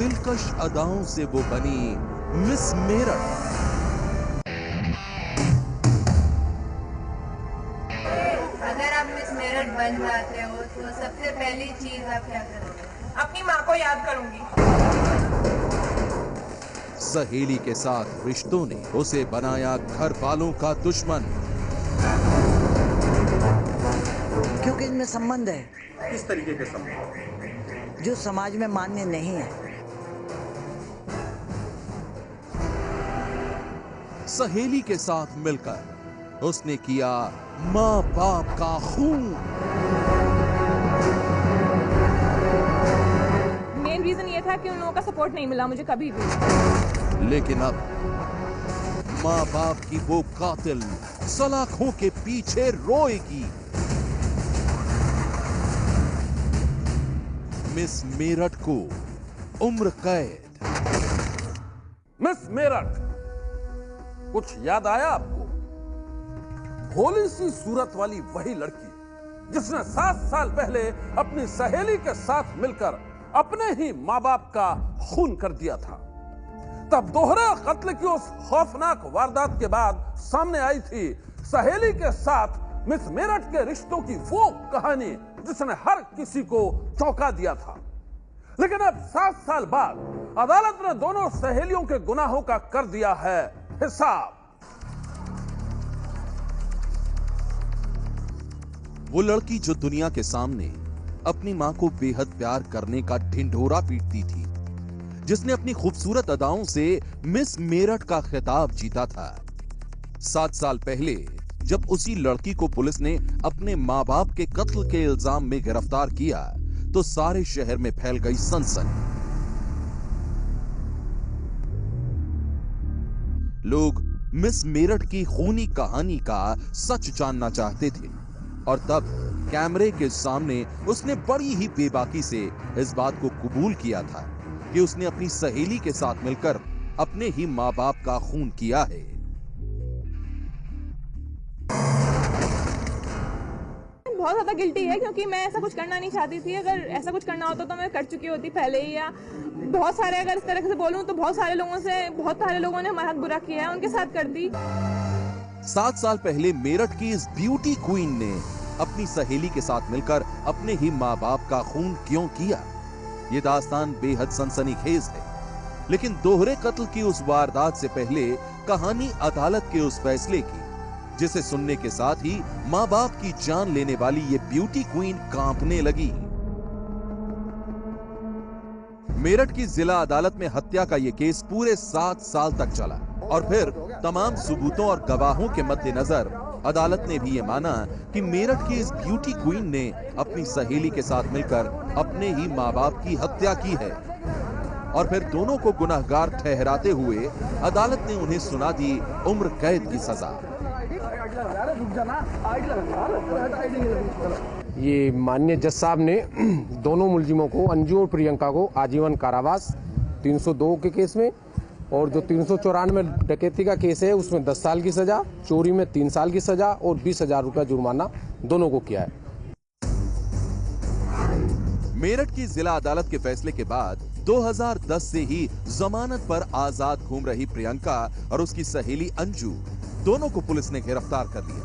दिलकश अदाओं से वो बनी मिस मेरठ। अगर आप मिस मेरठ बन जाते हो तो सबसे पहली चीज आप क्या करोगे? अपनी माँ को याद करूंगी। सहेली के साथ रिश्तों ने उसे बनाया घर वालों का दुश्मन। क्योंकि इनमें संबंध है। किस तरीके के संबंध? जो समाज में मान्य नहीं है। सहेली के साथ मिलकर उसने किया माँ बाप का खून। मेन रीजन ये था कि उन लोगों का सपोर्ट नहीं मिला मुझे कभी भी। लेकिन अब माँ बाप की वो कातिल सलाखों के पीछे रोएगी। मिस मेरठ को उम्र कैद। मिस मेरठ, कुछ याद आया आपको? भोली सी सूरत वाली वही लड़की जिसने 7 साल पहले अपनी सहेली के साथ मिलकर अपने ही माँ बाप का खून कर दिया था। तब दोहरे कत्ल की उस खौफनाक वारदात के बाद सामने आई थी सहेली के साथ मिस मेरठ के रिश्तों की वो कहानी जिसने हर किसी को चौंका दिया था। लेकिन अब 7 साल बाद अदालत ने दोनों सहेलियों के गुनाहों का कर दिया है हिसाब। वो लड़की जो दुनिया के सामने अपनी मां को बेहद प्यार करने का ढिंढोरा पीटती थी, जिसने अपनी खूबसूरत अदाओं से मिस मेरठ का खिताब जीता था। 7 साल पहले जब उसी लड़की को पुलिस ने अपने मां बाप के कत्ल के इल्जाम में गिरफ्तार किया तो सारे शहर में फैल गई सनसनी। लोग मिस मेरठ की खूनी कहानी का सच जानना चाहते थे और तब कैमरे के सामने उसने बड़ी ही बेबाकी से इस बात को कबूल किया था कि उसने अपनी सहेली के साथ मिलकर अपने ही मां बाप का खून किया है। बहुत ज्यादा गिल्टी है क्योंकि मैं ऐसा कुछ करना नहीं चाहती थी। अगर ऐसा कुछ करना होता तो मैं कर चुकी होती पहले ही, या बहुत सारे, अगर इस तरह से बोलूं तो बहुत सारे लोगों ने हमारा बुरा किया है, उनके साथ करती। 7 साल पहले मेरठ की इस ब्यूटी क्वीन ने अपनी सहेली के साथ मिलकर अपने ही माँ बाप का खून क्यों किया? ये दास्तान बेहद सनसनीखेज है, लेकिन दोहरे कत्ल की उस वारदात से पहले कहानी अदालत के उस फैसले की जिसे सुनने के साथ ही माँ बाप की जान लेने वाली ये ब्यूटी क्वीन कांपने लगी। मेरठ की जिला अदालत में हत्या का ये केस पूरे 7 साल तक चला और फिर तमाम सबूतों और गवाहों के मद्देनजर अदालत ने भी ये माना कि मेरठ की इस ब्यूटी क्वीन ने अपनी सहेली के साथ मिलकर अपने ही माँ बाप की हत्या की है और फिर दोनों को गुनहगार ठहराते हुए अदालत ने उन्हें सुना दी उम्र कैद की सजा। ये माननीय जज साहब ने दोनों मुलजिमों को, अंजू और प्रियंका को, आजीवन कारावास 302 के केस में और जो 394 डकैती का केस है उसमें 10 साल की सजा, चोरी में 3 साल की सजा और 20,000 रुपया जुर्माना दोनों को किया है। मेरठ की जिला अदालत के फैसले के बाद 2010 से ही जमानत पर आजाद घूम रही प्रियंका और उसकी सहेली अंजू दोनों को पुलिस ने गिरफ्तार कर लिया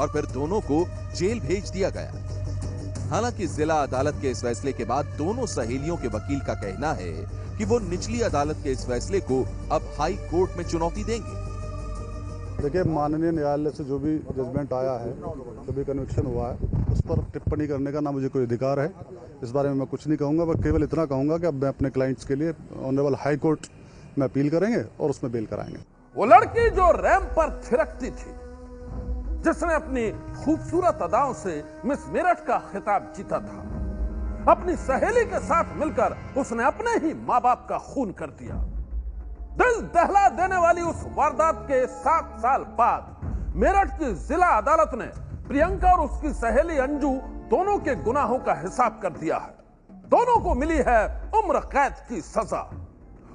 और फिर दोनों को जेल भेज दिया गया। हालांकि जिला अदालत के इस फैसले के बाद दोनों सहेलियों के वकील का कहना है कि वो निचली अदालत के इस फैसले को अब हाई कोर्ट में चुनौती देंगे। देखिए, माननीय न्यायालय से जो भी जजमेंट आया है, जो भी कन्विक्शन हुआ है, उस पर टिप्पणी करने का ना मुझे कोई अधिकार है। इस बारे में मैं कुछ नहीं कहूँगा, मैं केवल इतना कहूँगा कि अब मैं अपने क्लाइंट्स के लिए ऑनरेबल हाई कोर्ट में अपील करेंगे और उसमें बेल कराएंगे। वो लड़की जो रैंप पर थिरकती थी, जिसने अपनी खूबसूरत अदाओं से मिस मेरठ का खिताब जीता था, अपनी सहेली के साथ मिलकर उसने अपने ही माँ बाप का खून कर दिया। दिल दहला देने वाली उस वारदात के 7 साल बाद मेरठ की जिला अदालत ने प्रियंका और उसकी सहेली अंजू दोनों के गुनाहों का हिसाब कर दिया है। दोनों को मिली है उम्र कैद की सजा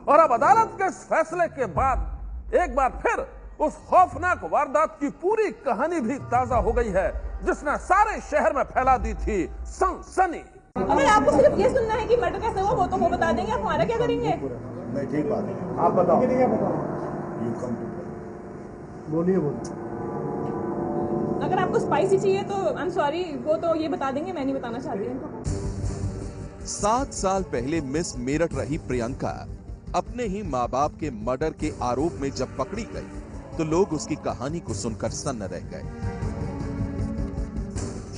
और अब अदालत के इस फैसले के बाद एक बार फिर उस खौफनाक वारदात की पूरी कहानी भी ताजा हो गई है जिसने सारे शहर में फैला दी थी सनसनी। अगर आपको सिर्फ ये सुनना है कि मर्डर कैसे हुआ, वो तो वो बता देंगे, आप हमारा क्या करेंगे? नहीं, ठीक बात है, आप बताओ। यू कम टू बोलिए। अगर आपको स्पाइसी चाहिए तो आई एम सॉरी, वो तो ये बता देंगे, मैं नहीं बताना चाहती इनको। 7 साल पहले मिस मेरठ रही प्रियंका अपने ही माँ बाप के मर्डर के आरोप में जब पकड़ी गई तो लोग उसकी कहानी को सुनकर सन्न रह गए।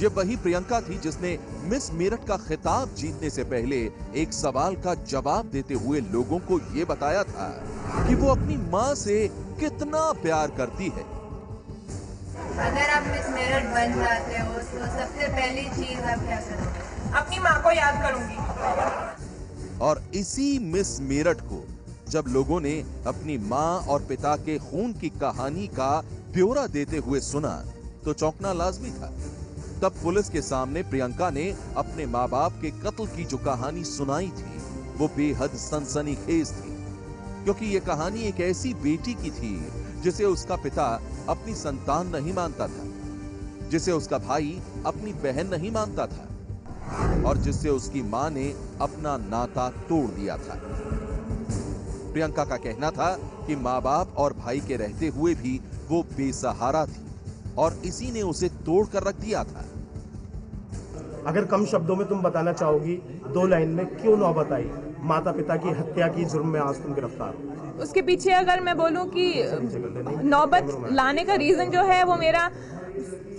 ये वही प्रियंका थी जिसने मिस मेरठ का खिताब जीतने से पहले एक सवाल का जवाब देते हुए लोगों को ये बताया था कि वो अपनी माँ से कितना प्यार करती है। अगर आप मिस मेरठ बन जाते हो तो सबसे पहली चीज आप क्या करोगे? अपनी माँ को याद करूंगी। और इसी मिस मेरठ को जब लोगों ने अपनी माँ और पिता के खून की कहानी का ब्यौरा देते हुए सुना तो चौंकना लाजमी था। तब पुलिस के सामने प्रियंका ने अपने माँ बाप के कत्ल की जो कहानी सुनाई थी वो बेहद सनसनीखेज थी, क्योंकि ये कहानी एक ऐसी बेटी की थी जिसे उसका पिता अपनी संतान नहीं मानता था, जिसे उसका भाई अपनी बहन नहीं मानता था और जिससे उसकी माँ ने अपना नाता तोड़ दिया था। प्रियंका का कहना था कि माँ बाप और भाई के रहते हुए भी वो बेसहारा थी और इसी ने उसे तोड़ कर रख दिया था। अगर कम शब्दों में तुम बताना चाहोगी 2 लाइन में, क्यों नौबत आई माता पिता की हत्या की जुर्म में आज तुम गिरफ्तार हो? उसके पीछे अगर मैं बोलूं कि नौबत लाने का रीजन जो है वो मेरा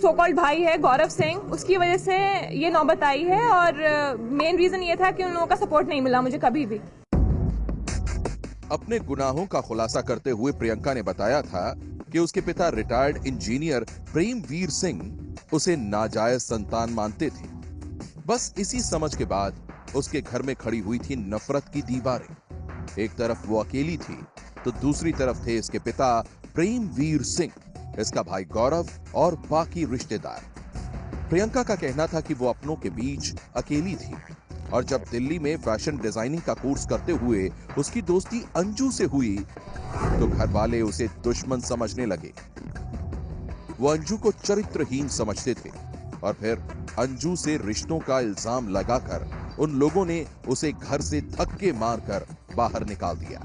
सो कॉल्ड भाई है गौरव सिंह, उसकी वजह से ये नौबत आई है और मेन रीजन ये था कि उन लोगों का सपोर्ट नहीं मिला मुझे कभी भी। अपने गुनाहों का खुलासा करते हुए प्रियंका ने बताया था कि उसके पिता रिटायर्ड इंजीनियर प्रेमवीर सिंह उसे नाजायज संतान मानते थे। बस इसी समझ के बाद उसके घर में खड़ी हुई थी नफरत की दीवारें। एक तरफ वो अकेली थी तो दूसरी तरफ थे इसके पिता प्रेमवीर सिंह, इसका भाई गौरव और बाकी रिश्तेदार। प्रियंका का कहना था कि वो अपनों के बीच अकेली थी और जब दिल्ली में फैशन डिजाइनिंग का कोर्स करते हुए उसकी दोस्ती अंजू से हुई तो घर वाले उसे दुश्मन समझने लगे। वो अंजू को चरित्रहीन समझते थे और फिर अंजू से रिश्तों का इल्जाम लगाकर उन लोगों ने उसे घर से धक्के मारकर बाहर निकाल दिया।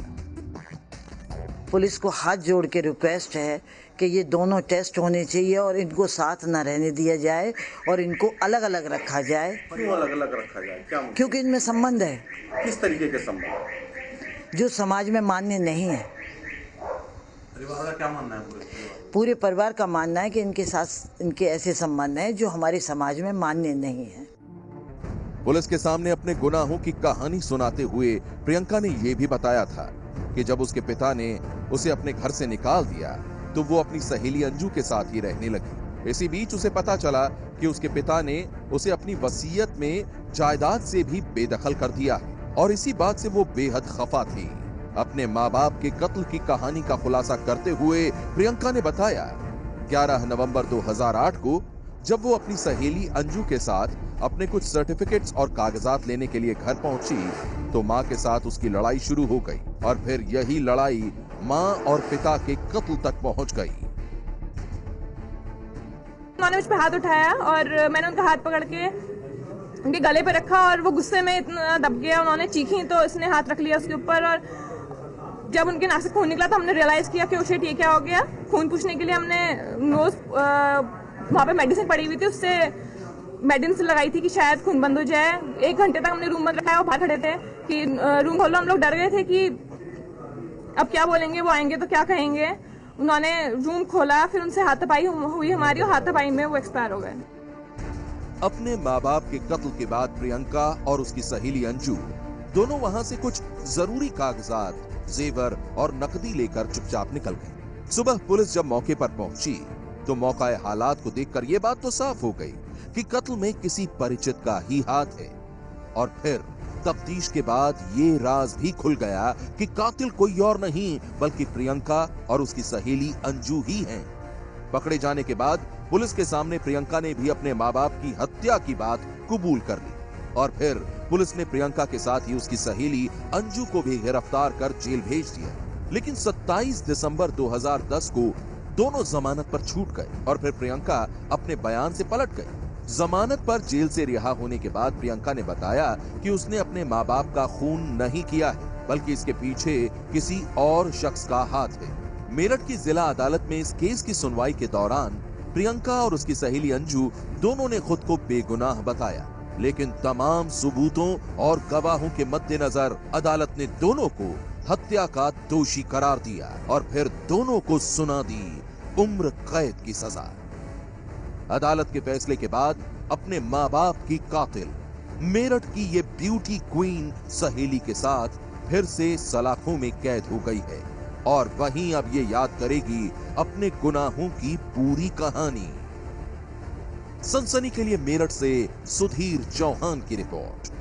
पुलिस को हाथ जोड़ के रिक्वेस्ट है कि ये दोनों टेस्ट होने चाहिए और इनको साथ न रहने दिया जाए और इनको अलग अलग रखा जाए। क्यों अलग अलग रखा जाए? क्या मतलब? क्योंकि इनमें संबंध है। किस तरीके के संबंध? जो समाज में मान्य नहीं है। परिवार का क्या मानना है? पूरे परिवार का मानना है कि इनके साथ इनके ऐसे संबंध हैं जो हमारे समाज में मान्य नहीं है। पुलिस के सामने अपने गुनाहों की कहानी सुनाते हुए प्रियंका ने यह भी बताया था कि जब उसके पिता ने उसे अपने घर से निकाल दिया तो वो अपनी सहेली अंजू के साथ ही रहने लगी। इसी बीच उसे पता चला कि उसके पिता ने उसे अपनी वसीयत में जायदाद से भी बेदखल कर दिया है और इसी बात से वो बेहद खफा थी। अपने माँ बाप के कत्ल की कहानी का खुलासा करते हुए प्रियंका ने बताया 11 नवंबर 2008 को जब वो अपनी सहेली अंजू के साथ अपने कुछ सर्टिफिकेट्स और कागजात लेने के लिए घर पहुंची तो माँ के साथ उसकी लड़ाई शुरू हो गई और फिर यही लड़ाई माँ और पिता के कत्ल तक पहुंच गई। उन्होंने मुझ पे हाथ उठाया और मैंने उनका हाथ पकड़ के उनके गले पे रखा और वो गुस्से में इतना दब गया, उन्होंने चीखी तो इसने हाथ रख लिया उसके ऊपर और जब उनके नाक से खून निकला तो हमने रियलाइज किया कि उसे ठीक क्या हो गया। खून पूछने के लिए हमने रोज वहाँ पे मेडिसिन पड़ी हुई थी, उससे मेडिसिन लगाई थी कि शायद खून बंद हो जाए। 1 घंटे तक हमने रूम बंद रखा है, वो बाहर खड़े थे कि रूम खोलो। हम लोग डर गए थे कि अब क्या बोलेंगे, वो आएंगे तो क्या कहेंगे। उन्होंने रूम खोला, फिर उनसे हाथापाई हुई हमारी और हाथापाई में वो एक्सपायर हो गए। अपने माँ बाप के कत्ल के बाद प्रियंका और उसकी सहेली अंजू दोनों वहां से कुछ जरूरी कागजात, जेवर और नकदी लेकर चुपचाप निकल गए। सुबह पुलिस जब मौके पर पहुंची तो मौका हालात को देखकर यह बात तो साफ हो गई कि कत्ल में किसी परिचित का ही हाथ है और फिर तफ्तीश के बाद ये राज भी खुल गया कि कातिल कोई और नहीं बल्कि प्रियंका और उसकी सहेली अंजू ही हैं। पकड़े जाने के बाद पुलिस के सामने प्रियंका ने भी अपने माँ बाप की हत्या की बात कबूल कर ली और फिर पुलिस ने प्रियंका के साथ ही उसकी सहेली अंजू को भी गिरफ्तार कर जेल भेज दिया। लेकिन 27 दिसंबर 2010 को दोनों जमानत पर छूट गए और फिर प्रियंका अपने बयान से पलट गई। जमानत पर जेल से रिहा होने के बाद प्रियंका ने बताया कि उसने अपने माँ बाप का खून नहीं किया है, बल्कि इसके पीछे किसी और शख्स का हाथ है। मेरठ की जिला अदालत में इस केस की सुनवाई के दौरान प्रियंका और उसकी सहेली अंजू दोनों ने खुद को बेगुनाह बताया, लेकिन तमाम सबूतों और गवाहों के मद्देनजर अदालत ने दोनों को हत्या का दोषी करार दिया और फिर दोनों को सुना दी उम्र कैद की सजा। अदालत के फैसले के बाद अपने माँ बाप की कातिल मेरठ की ये ब्यूटी क्वीन सहेली के साथ फिर से सलाखों में कैद हो गई है और वहीं अब ये याद करेगी अपने गुनाहों की पूरी कहानी। सनसनी के लिए मेरठ से सुधीर चौहान की रिपोर्ट।